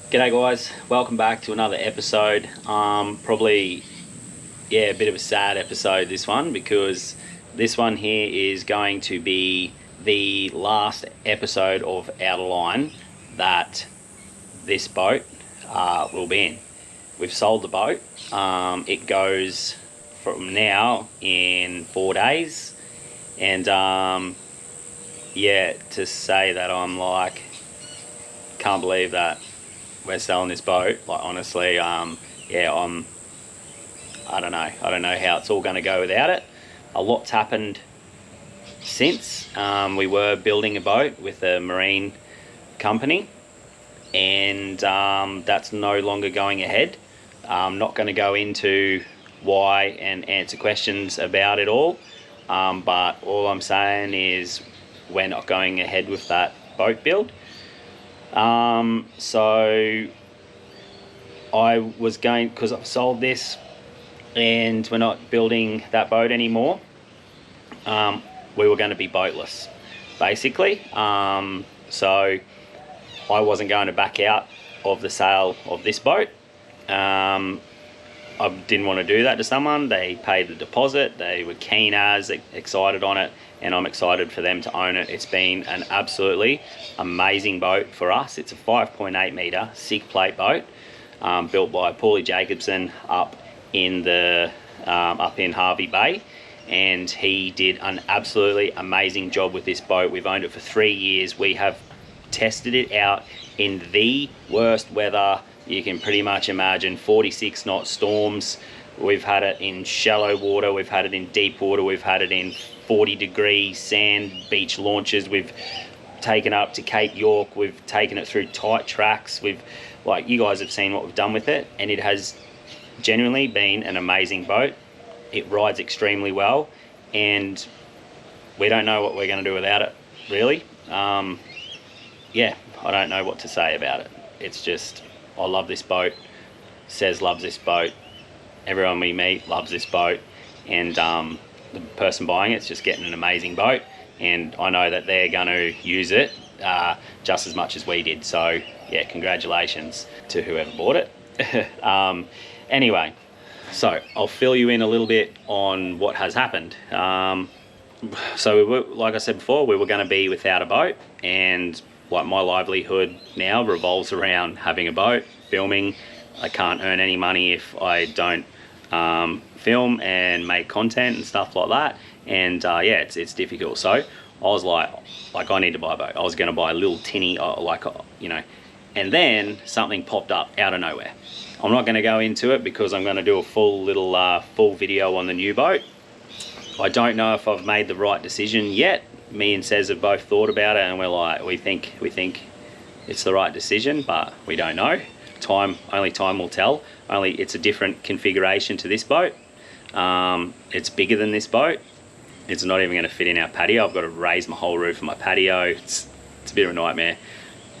G'day guys, welcome back to another episode. Probably, a bit of a sad episode this one, because this one here is going to be the last episode of Out of Line that this boat will be in. We've sold the boat. It goes from now in 4 days, and to say that I'm like, can't believe that we're selling this boat. Like, honestly, I don't know how it's all going to go without it. A lot's happened since. We were building a boat with a marine company, and that's no longer going ahead. I'm not going to go into why and answer questions about it all, but all I'm saying is we're not going ahead with that boat build. So I was going, because I've sold this and we're not building that boat anymore, we were going to be boatless, basically. So I wasn't going to back out of the sale of this boat. I didn't want to do that to someone. They paid the deposit, they were keen as, excited on it, and I'm excited for them to own it. It's been an absolutely amazing boat for us. It's a 5.8 metre SIG plate boat, built by Paulie Jacobson up in Harvey Bay, and he did an absolutely amazing job with this boat. We've owned it for 3 years. We have tested it out in the worst weather you can pretty much imagine. 46 knot storms. We've had it in shallow water, we've had it in deep water, we've had it in 40-degree sand beach launches. We've taken it up to Cape York, we've taken it through tight tracks. Like, you guys have seen what we've done with it, and it has genuinely been an amazing boat. It rides extremely well, and we don't know what we're going to do without it, really. I don't know what to say about it. It's just, I love this boat. Says loves this boat. Everyone we meet loves this boat, and the person buying it's just getting an amazing boat, and I know that they're going to use it just as much as we did. So yeah, congratulations to whoever bought it. Anyway, so I'll fill you in a little bit on what has happened. So like I said before, we were going to be without a boat, and like, my livelihood now revolves around having a boat, filming. I can't earn any money if I don't film and make content and stuff like that, and it's difficult. So I was like I need to buy a boat. I was going to buy a little tinny, and then something popped up out of nowhere. I'm not going to go into it because I'm going to do a full video on the new boat. I don't know if I've made the right decision yet. Me and Cez have both thought about it, and we're like, we think it's the right decision, but we don't know. Only time will tell. It's a different configuration to this boat. It's bigger than this boat. It's not even going to fit in our patio. I've got to raise my whole roof of my patio. It's a bit of a nightmare.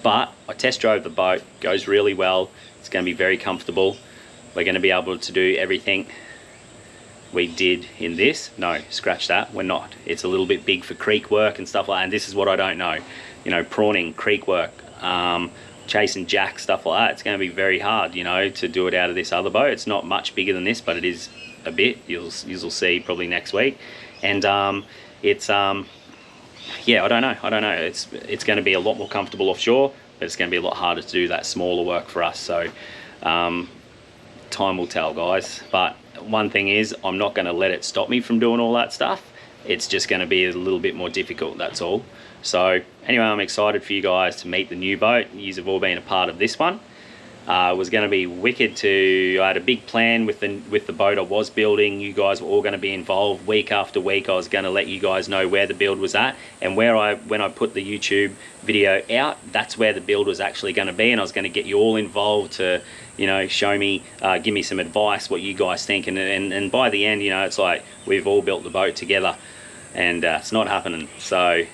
But I test drove the boat. Goes really well. It's going to be very comfortable. We're going to be able to do everything we did in this. No, scratch that, we're not. It's a little bit big for creek work and stuff like that, and this is what I don't know. Prawning, creek work, chasing jack, stuff like that. It's going to be very hard, to do it out of this other boat. It's not much bigger than this, but it is a bit. You'll see probably next week. And I don't know. It's going to be a lot more comfortable offshore, but it's going to be a lot harder to do that smaller work for us. So time will tell, guys. But one thing is, I'm not going to let it stop me from doing all that stuff. It's just going to be a little bit more difficult, that's all. So anyway, I'm excited for you guys to meet the new boat. You have all been a part of this one. It was going to be wicked I had a big plan with the boat I was building. You guys were all going to be involved week after week. I was going to let you guys know where the build was at, and when I put the YouTube video out, that's where the build was actually going to be, and I was going to get you all involved to, show me, give me some advice, what you guys think, and by the end, it's like we've all built the boat together, and it's not happening. So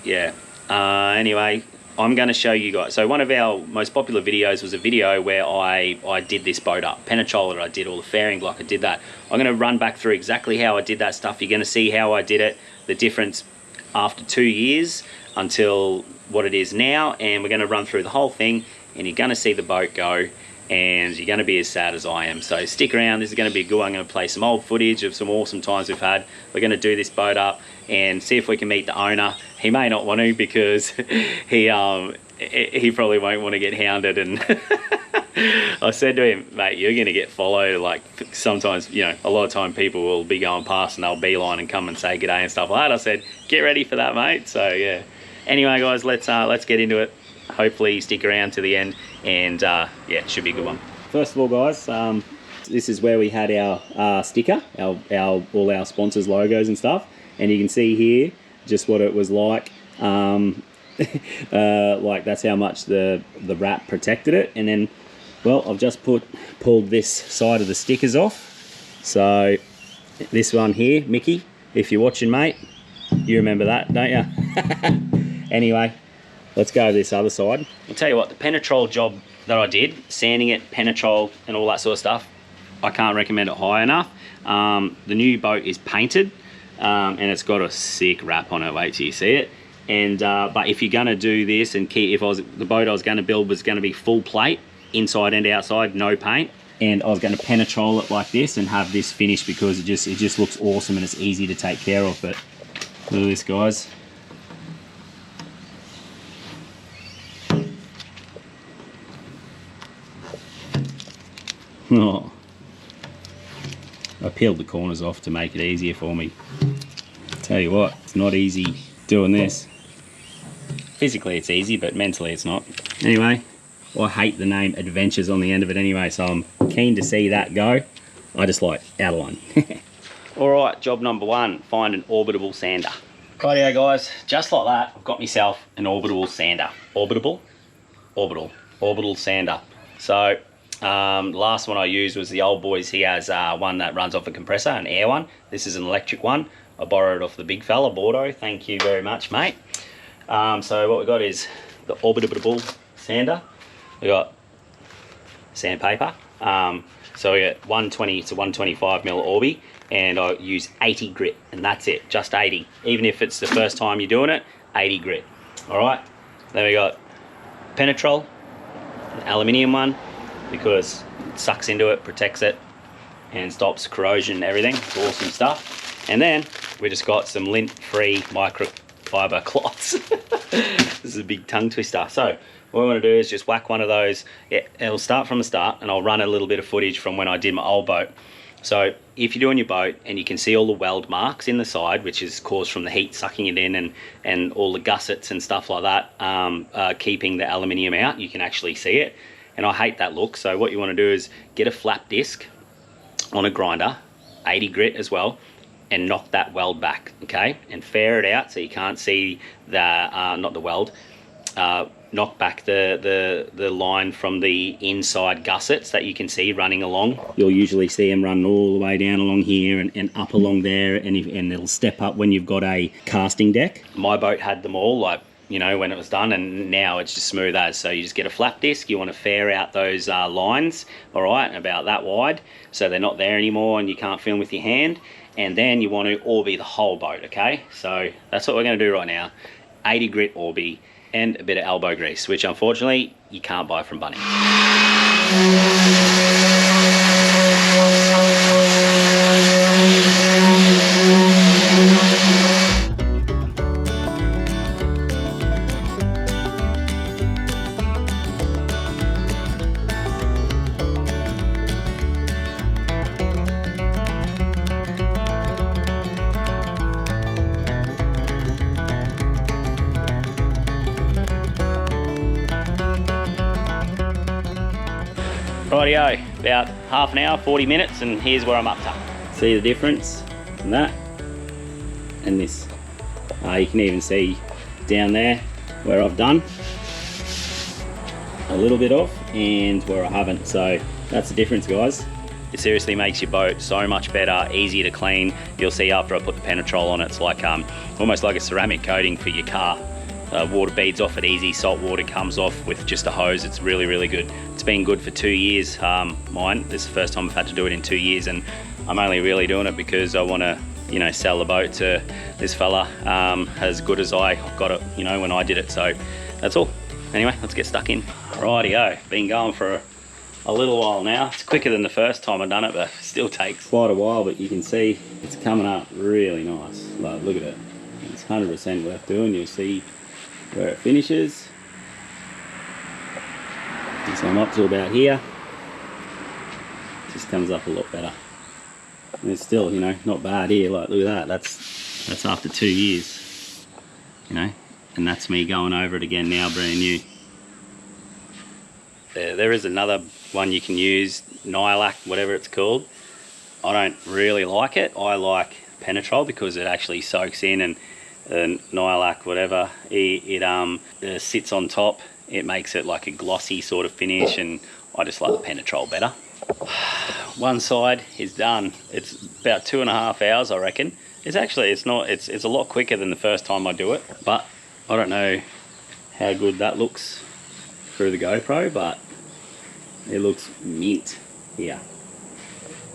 yeah, anyway, I'm going to show you guys. So one of our most popular videos was a video where I did this boat up, penetrol it, I did all the fairing block, I did that. I'm going to run back through exactly how I did that stuff. You're going to see how I did it, the difference after 2 years until what it is now, and we're going to run through the whole thing, and you're going to see the boat go, and you're going to be as sad as I am. So stick around, this is going to be good. I'm going to play some old footage of some awesome times we've had. We're going to do this boat up and see if we can meet the owner. He may not want to, because he probably won't want to get hounded, and I said to him, mate, you're going to get followed. Like, sometimes, you know, a lot of time people will be going past and they'll beeline and come and say g'day and stuff like that. I said, get ready for that, mate. So yeah, anyway guys, let's get into it. Hopefully stick around to the end, and yeah, it should be a good one. First of all guys, this is where we had our sticker, all our sponsors logos and stuff, and you can see here just what it was like. Like, that's how much the wrap protected it. And then, well, I've just pulled this side of the stickers off. So this one here, Mickey, if you're watching, mate, you remember that, don't you? Anyway, let's go to this other side. I'll tell you what, the penetrol job that I did, sanding it, penetrol and all that sort of stuff, I can't recommend it high enough. The new boat is painted, and it's got a sick wrap on it. Wait till you see it. And but if you're going to do this, and the boat I was going to build was going to be full plate, inside and outside, no paint, and I was going to penetrol it like this and have this finish, because it just looks awesome and it's easy to take care of. But look at this, guys. Oh, I peeled the corners off to make it easier for me. Tell you what, it's not easy doing this. Physically it's easy, but mentally it's not. Anyway, I hate the name Adventures on the end of it anyway, so I'm keen to see that go. I just like out of line. Alright, job number one, find an orbitable sander. Rightio guys, just like that, I've got myself an orbitable sander. Orbital sander. So, the last one I used was the old boys. He has one that runs off a compressor, an air one. This is an electric one. I borrowed it off the big fella, Bordeaux. Thank you very much, mate. So what we got is the orbitable sander. We got sandpaper. So we got 120 to 125 mil Orbi, and I use 80 grit, and that's it, just 80. Even if it's the first time you're doing it, 80 grit. All right. Then we got penetrol, an aluminium one, because it sucks into it, protects it, and stops corrosion and everything. It's awesome stuff. And then we just got some lint-free microfiber cloths. This is a big tongue twister. So what I want to do is just whack one of those. Yeah, it'll start from the start, and I'll run a little bit of footage from when I did my old boat. So if you're doing your boat and you can see all the weld marks in the side, which is caused from the heat sucking it in, and all the gussets and stuff like that, keeping the aluminium out, you can actually see it. And I hate that look. So what you want to do is get a flap disc on a grinder, 80 grit as well, and knock that weld back, okay? And fair it out so you can't see the, not the weld, knock back the line from the inside gussets that you can see running along. You'll usually see them run all the way down along here and up along there, and it'll step up when you've got a casting deck. My boat had them all, like, you know, when it was done, and now it's just smooth as. So you just get a flap disc, you want to fair out those lines, all right, about that wide, so they're not there anymore and you can't film with your hand. And then you want to Orbi the whole boat, okay? So that's what we're going to do right now. 80 grit Orbi and a bit of elbow grease, which unfortunately you can't buy from Bunny. Rightio, about half an hour, 40 minutes, and here's where I'm up to. See the difference from that and this. You can even see down there where I've done a little bit of and where I haven't. So that's the difference, guys. It seriously makes your boat so much better, easier to clean. You'll see after I put the penetrol on, it's like almost like a ceramic coating for your car. Water beads off it easy, salt water comes off with just a hose. It's really, really good. It's been good for 2 years, mine. This is the first time I've had to do it in 2 years, and I'm only really doing it because I want to you know, sell the boat to this fella as good as I got it, you know, when I did it. So that's all. Anyway, let's get stuck in. Rightio, been going for a little while now. It's quicker than the first time I've done it, but still takes quite a while. But you can see it's coming up really nice. Like, look at it. It's 100% worth doing. You'll see where it finishes. So I'm up to about here. Just comes up a lot better. And it's still, you know, not bad here. Like, look at that. That's after 2 years, you know, and that's me going over it again now, brand new. There is another one you can use, Nylac, whatever it's called. I don't really like it. I like Penetrol because it actually soaks in, and Nylac, whatever, it sits on top. It makes it like a glossy sort of finish, and I just like the Penetrol better. One side is done. It's about 2.5 hours, I reckon. It's a lot quicker than the first time I do it, but I don't know how good that looks through the GoPro, but it looks mint here.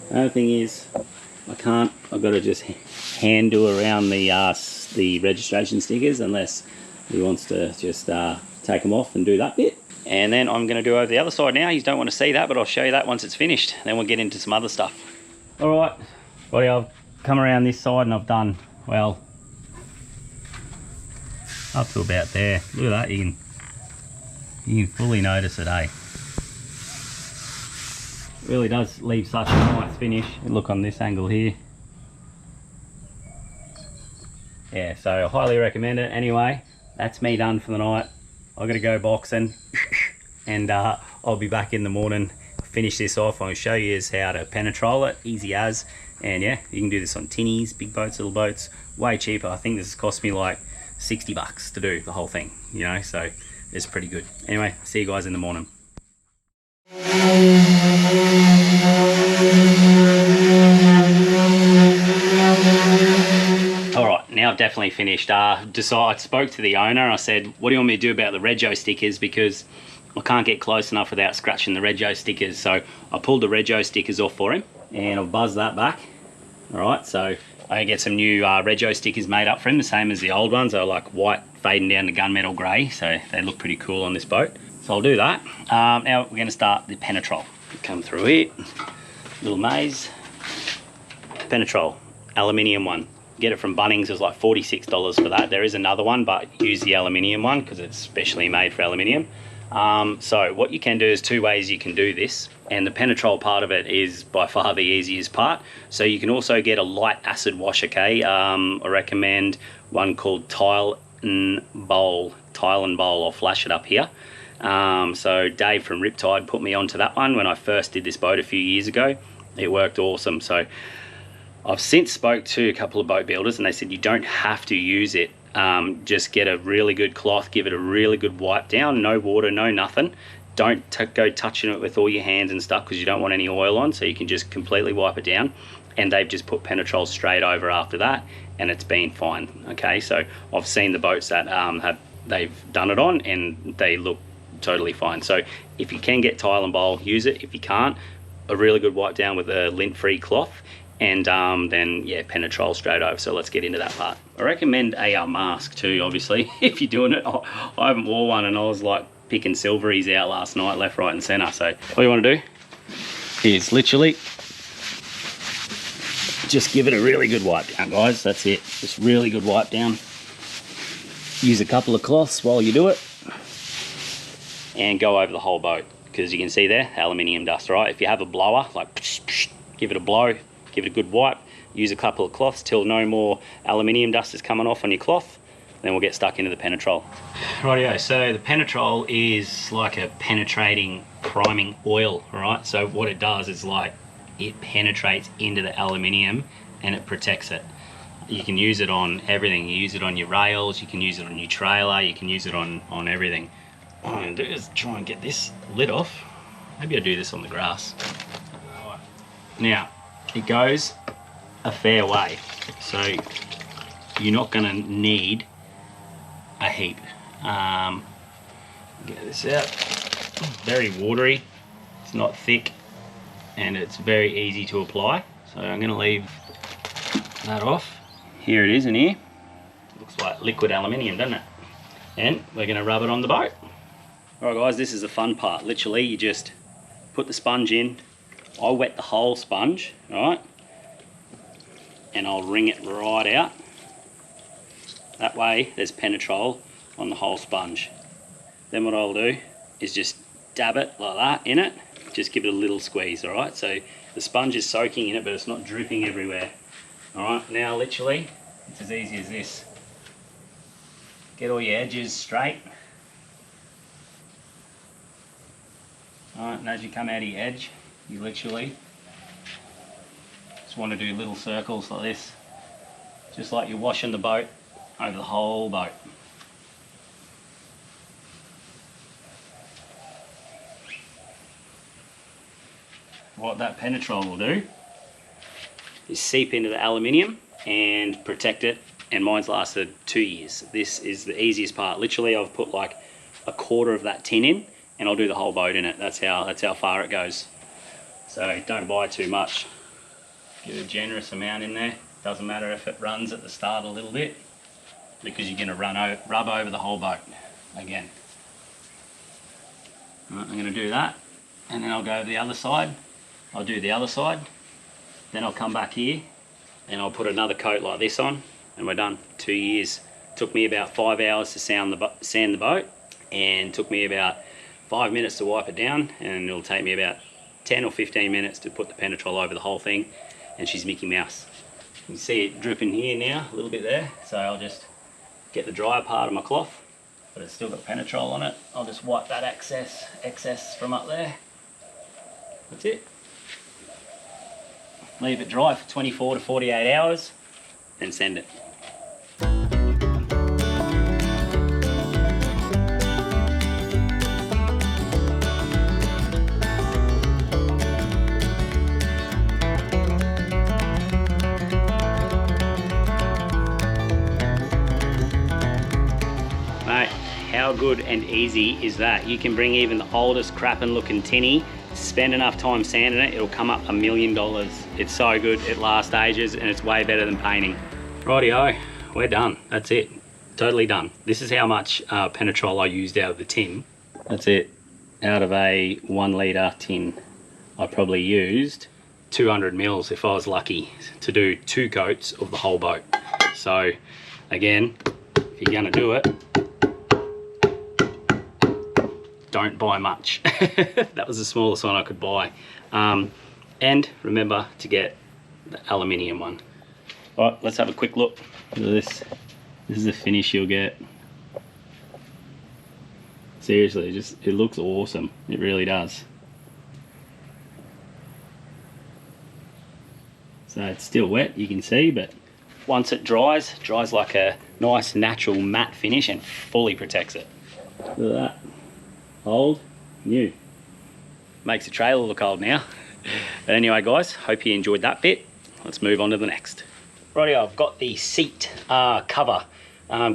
Another thing is, I've got to just hand do around the registration stickers, unless he wants to just take them off and do that bit. And then I'm going to do over the other side now. You don't want to see that, but I'll show you that once it's finished. Then we'll get into some other stuff. All right, buddy, I've come around this side and I've done, well, up to about there. Look at that, you can fully notice it, eh? It really does leave such a nice finish. Look on this angle here. Yeah, so I highly recommend it. Anyway, that's me done for the night. I've got to go boxing, and I'll be back in the morning, finish this off. I'll show you how to penetrol it, easy as. And yeah, you can do this on tinnies, big boats, little boats, way cheaper. I think this has cost me like 60 bucks to do the whole thing, you know, so it's pretty good. Anyway, see you guys in the morning. Now I've definitely finished. I spoke to the owner. I said, what do you want me to do about the Rego stickers, because I can't get close enough without scratching the Rego stickers. So I pulled the Rego stickers off for him, and I've buzzed that back. All right, so I can get some new Rego stickers made up for him, the same as the old ones. They're like white fading down to gunmetal grey, so they look pretty cool on this boat. So I'll do that. Now we're going to start the Penetrol. Come through here, little maze. Penetrol, aluminium one. Get it from Bunnings. It was like $46 for that. There is another one, but use the aluminium one because it's specially made for aluminium. So what you can do is 2 ways you can do this, and the Penetrol part of it is by far the easiest part. So you can also get a light acid wash, okay? I recommend one called Tile and Bowl. I'll flash it up here. So Dave from Riptide put me onto that one when I first did this boat a few years ago. It worked awesome. So I've since spoke to a couple of boat builders, and they said you don't have to use it. Just get a really good cloth, give it a really good wipe down, no water, no nothing. Don't go touching it with all your hands and stuff, because you don't want any oil on, so you can just completely wipe it down. And they've just put Penetrol straight over after that, and it's been fine. Okay, so I've seen the boats that they've done it on, and they look totally fine. So if you can get Tile and Bowl, use it. If you can't, a really good wipe down with a lint-free cloth. And then yeah, Penetrol straight over. So let's get into that part. I recommend a mask too, obviously, if you're doing it. I haven't wore one, and I was like picking silveries out last night, left, right and center. So all you want to do is literally just give it a really good wipe down, guys. That's it, just really good wipe down. Use a couple of cloths while you do it, and go over the whole boat, because you can see there, aluminium dust, right? If you have a blower, like give it a blow, give it a good wipe, use a couple of cloths till no more aluminium dust is coming off on your cloth. Then we'll get stuck into the Penetrol. Rightio, so the Penetrol is like a penetrating priming oil, right? So what it does is like it penetrates into the aluminium and it protects it. You can use it on everything. You use it on your rails, you can use it on your trailer, you can use it on everything. What I'm gonna do is try and get this lid off. Maybe I'll do this on the grass. Now, it goes a fair way, so you're not going to need a heap. Get this out. Very watery, it's not thick, and it's very easy to apply. So I'm going to leave that off. Here it is in here. Looks like liquid aluminium, doesn't it? And we're going to rub it on the boat. Alright guys, this is the fun part. Literally, you just put the sponge in. I wet the whole sponge, alright? And I'll wring it right out. That way, there's penetrol on the whole sponge. Then what I'll do is just dab it like that in it. Just give it a little squeeze, alright? So the sponge is soaking in it, but it's not dripping everywhere. Alright, now literally, it's as easy as this. Get all your edges straight. Alright, and as you come out of your edge, you literally just want to do little circles like this. Just like you're washing the boat over the whole boat. What that penetrol will do is seep into the aluminium and protect it, and mine's lasted 2 years. This is the easiest part. Literally, I've put like a quarter of that tin in and I'll do the whole boat in it. That's how far it goes. So don't buy too much. Get a generous amount in there. Doesn't matter if it runs at the start a little bit, because you're going to rub over the whole boat again. Right, I'm going to do that, and then I'll go to the other side. I'll do the other side, then I'll come back here and I'll put another coat like this on, and we're done. 2 years. Took me about 5 hours to sand the boat, and took me about 5 minutes to wipe it down, and it'll take me about 10 or 15 minutes to put the penetrol over the whole thing, and she's Mickey Mouse. You can see it dripping here now, a little bit there, so I'll just get the drier part of my cloth, but it's still got penetrol on it. I'll just wipe that excess from up there. That's it. Leave it dry for 24 to 48 hours, then send it. Mate, how good and easy is that? You can bring even the oldest crappin' looking tinny, spend enough time sanding it, it'll come up $1 million. It's so good, it lasts ages, and it's way better than painting. Rightio, we're done. That's it. Totally done. This is how much penetrol I used out of the tin. That's it. Out of a 1 litre tin, I probably used 200 mils if I was lucky to do 2 coats of the whole boat. So again, if you're gonna do it, don't buy much. That was the smallest one I could buy. And remember to get the aluminium one. All right, let's have a quick look. Look at this. This is the finish you'll get. Seriously, it looks awesome. It really does. So it's still wet, you can see, but once it dries like a nice natural matte finish and fully protects it. Look at that. Old, new. Makes the trailer look old now. But anyway guys, hope you enjoyed that bit. Let's move on to the next. Rightio, I've got the seat cover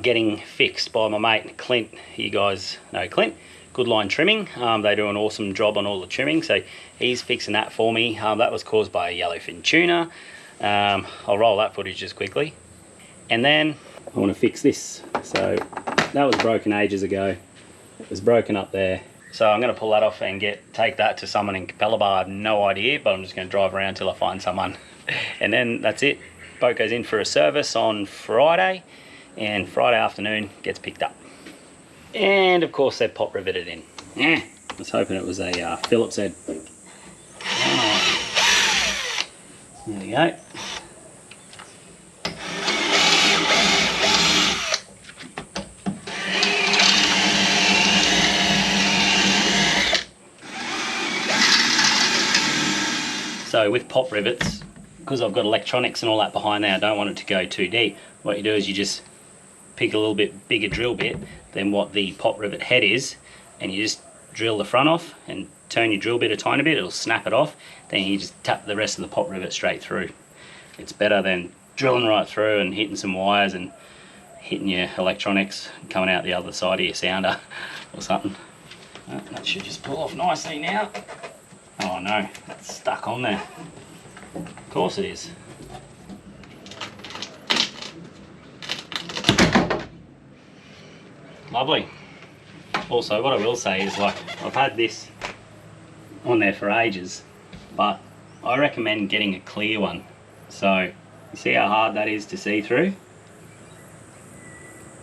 getting fixed by my mate Clint. You guys know Clint. Good Line Trimming. They do an awesome job on all the trimming, so he's fixing that for me. That was caused by a yellowfin tuna. I'll roll that footage just quickly. And then I want to fix this. So that was broken ages ago. It was broken up there. So I'm going to pull that off and take that to someone in Capella. I have no idea, but I'm just going to drive around till I find someone. And then that's it. Boat goes in for a service on Friday, and Friday afternoon gets picked up. And of course they're pop riveted in. I was hoping it was a Phillips head. There we go. So with pop rivets, because I've got electronics and all that behind there, I don't want it to go too deep. What you do is you just pick a little bit bigger drill bit than what the pop rivet head is, and you just drill the front off and turn your drill bit a tiny bit, it'll snap it off, then you just tap the rest of the pop rivet straight through. It's better than drilling right through and hitting some wires and hitting your electronics coming out the other side of your sounder or something. That should just pull off nicely now. Oh no, that's stuck on there. Of course it is. Lovely. Also, what I will say is, like, I've had this on there for ages, but I recommend getting a clear one. So, you see how hard that is to see through?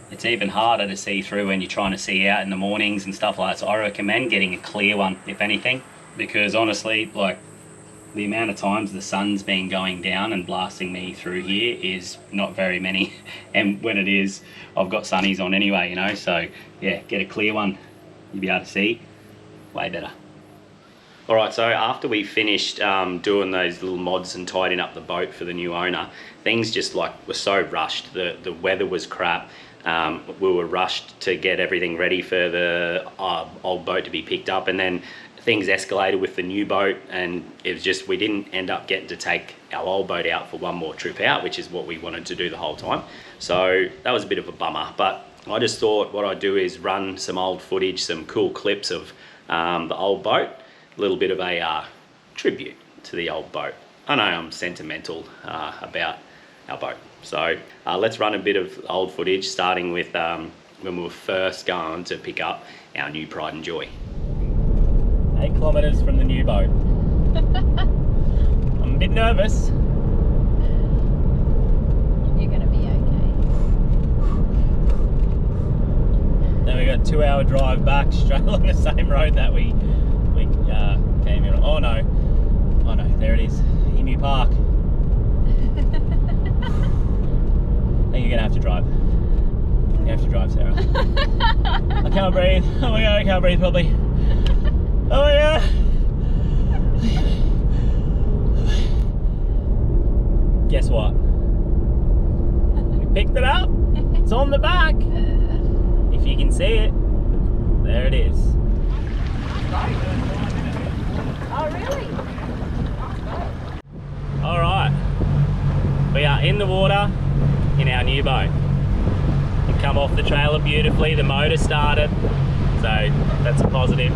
It's even harder to see through when you're trying to see out in the mornings and stuff like that. So I recommend getting a clear one, if anything, because honestly, like, the amount of times the sun's been going down and blasting me through here is not very many. And when it is, I've got sunnies on anyway, you know, so yeah, get a clear one. You'll be able to see way better. All right, so after we finished doing those little mods and tidying up the boat for the new owner, things just like were so rushed. The weather was crap. We were rushed to get everything ready for the old boat to be picked up, and then things escalated with the new boat, and it was just, we didn't end up getting to take our old boat out for one more trip out, which is what we wanted to do the whole time. So that was a bit of a bummer, but I just thought what I'd do is run some old footage, some cool clips of the old boat, a little bit of a tribute to the old boat. I know I'm sentimental about our boat. So let's run a bit of old footage, starting with when we were first going to pick up our new Pride and Joy. 8 kilometres from the new boat. I'm a bit nervous. You're going to be okay. Then we got a 2-hour drive back straight along the same road that we came in on. Oh no, there it is, Emu Park. I think you're going to have to drive. You have to drive, Sarah. I can't breathe. Oh my god, I can't breathe properly. Oh yeah. Guess what? We picked it up. It's on the back. If you can see it, there it is. Oh really? All right. We are in the water in our new boat. We come off the trailer beautifully. The motor started, so that's a positive.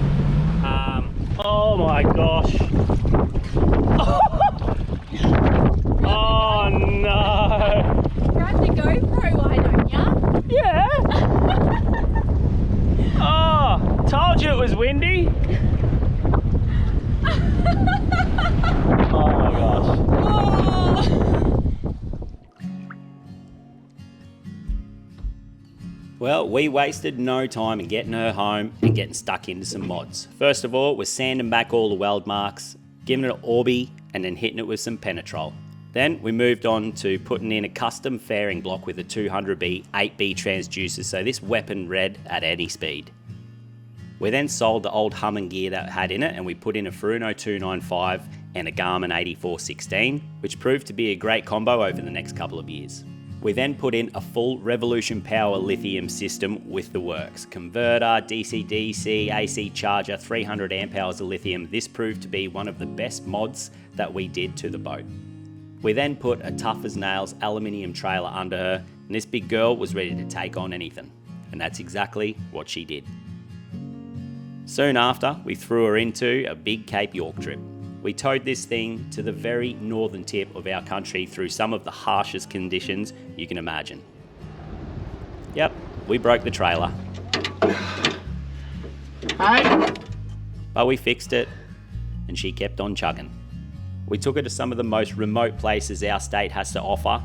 Oh my gosh. Oh no. Grab the GoPro, why don't ya? Yeah. Oh, told you it was windy. Oh my gosh. Well, we wasted no time in getting her home and getting stuck into some mods. First of all, we're sanding back all the weld marks, giving it an Orbi, and then hitting it with some penetrol. Then we moved on to putting in a custom fairing block with a 200B 8B transducer, so this weapon read at any speed. We then sold the old Humming gear that it had in it, and we put in a Furuno 295 and a Garmin 8416, which proved to be a great combo over the next couple of years. We then put in a full Revolution Power lithium system with the works. Converter, DC-DC, AC charger, 300 amp hours of lithium. This proved to be one of the best mods that we did to the boat. We then put a tough as nails aluminium trailer under her, and this big girl was ready to take on anything. And that's exactly what she did. Soon after, we threw her into a big Cape York trip. We towed this thing to the very northern tip of our country through some of the harshest conditions you can imagine. Yep, we broke the trailer. Hey. But we fixed it, and she kept on chugging. We took her to some of the most remote places our state has to offer,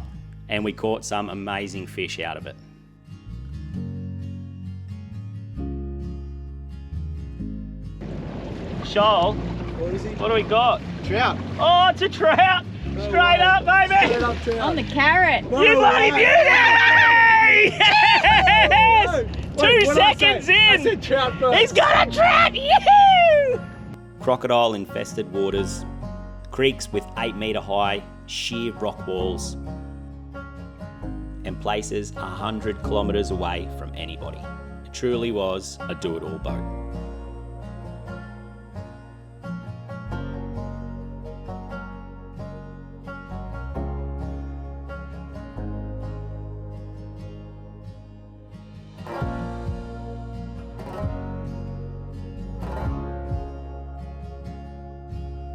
and we caught some amazing fish out of it. Shoal, what do we got? Trout. Oh, it's a trout! Straight up, baby! Straight up trout. On the carrot. No You bloody way. beauty! Yes! Wait, 2 what did I seconds say? I in! said trout first. He's got a trout! Yahoo! Crocodile-infested waters, creeks with 8-metre high, sheer rock walls, and places 100 kilometres away from anybody. It truly was a do-it-all boat.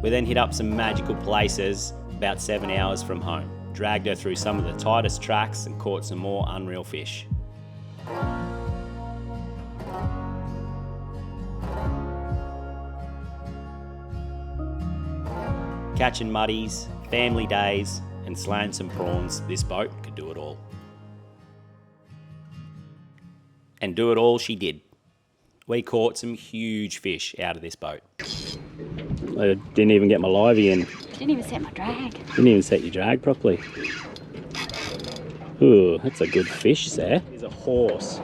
We then hit up some magical places about 7 hours from home. Dragged her through some of the tightest tracks and caught some more unreal fish. Catching muddies, family days, and slaying some prawns, this boat could do it all. And do it all she did. We caught some huge fish out of this boat. I didn't even get my livey in. Didn't even set my drag. Didn't even set your drag properly. Ooh, that's a good fish there. He's a horse.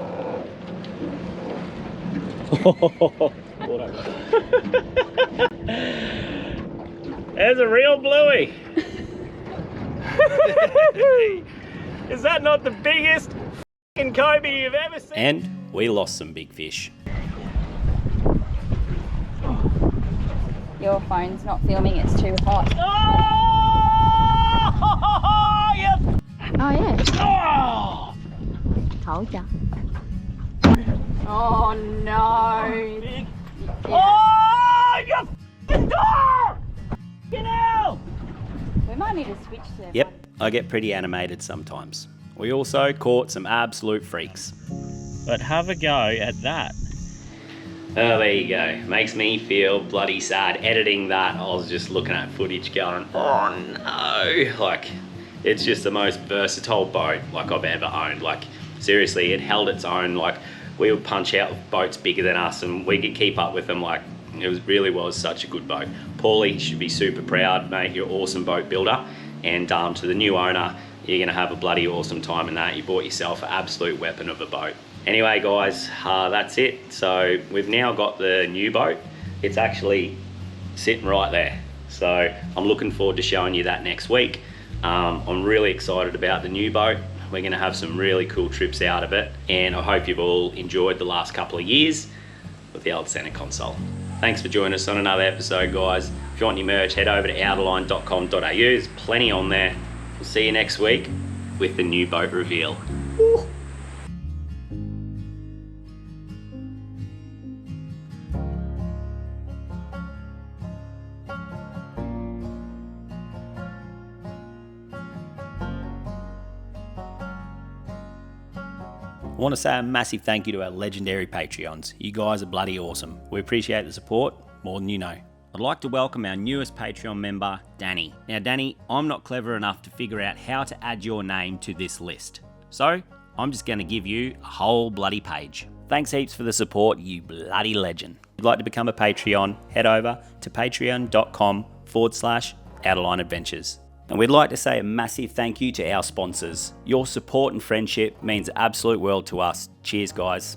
There's a real bluey. Is that not the biggest f***ing cobia you've ever seen? And we lost some big fish. Your phone's not filming, it's too hot. Oh, yep. Oh yeah. Oh. Told ya. Oh no. Big. Yeah. Oh, you f***ing dog! Get out! We might need to switch to. Yep, I get pretty animated sometimes. We also caught some absolute freaks. But have a go at that. Oh, there you go. Makes me feel bloody sad. Editing that, I was just looking at footage going, oh no. Like, it's just the most versatile boat like I've ever owned. Like, seriously, it held its own. Like, we would punch out boats bigger than us and we could keep up with them. Like, really was such a good boat. Paulie, you should be super proud, mate. You're an awesome boat builder. And to the new owner, you're gonna have a bloody awesome time in that. You bought yourself an absolute weapon of a boat. Anyway, guys, that's it. So we've now got the new boat. It's actually sitting right there. So I'm looking forward to showing you that next week. I'm really excited about the new boat. We're gonna have some really cool trips out of it. And I hope you've all enjoyed the last couple of years with the old center console. Thanks for joining us on another episode, guys. If you want your merch, head over to outerline.com.au. There's plenty on there. We'll see you next week with the new boat reveal. Woo. I want to say a massive thank you to our legendary Patreons. You guys are bloody awesome. We appreciate the support more than you know. I'd like to welcome our newest Patreon member, Danny. Now, Danny, I'm not clever enough to figure out how to add your name to this list. So, I'm just going to give you a whole bloody page. Thanks heaps for the support, you bloody legend. If you'd like to become a Patreon, head over to patreon.com/outerlineadventures. And we'd like to say a massive thank you to our sponsors. Your support and friendship means the absolute world to us. Cheers, guys.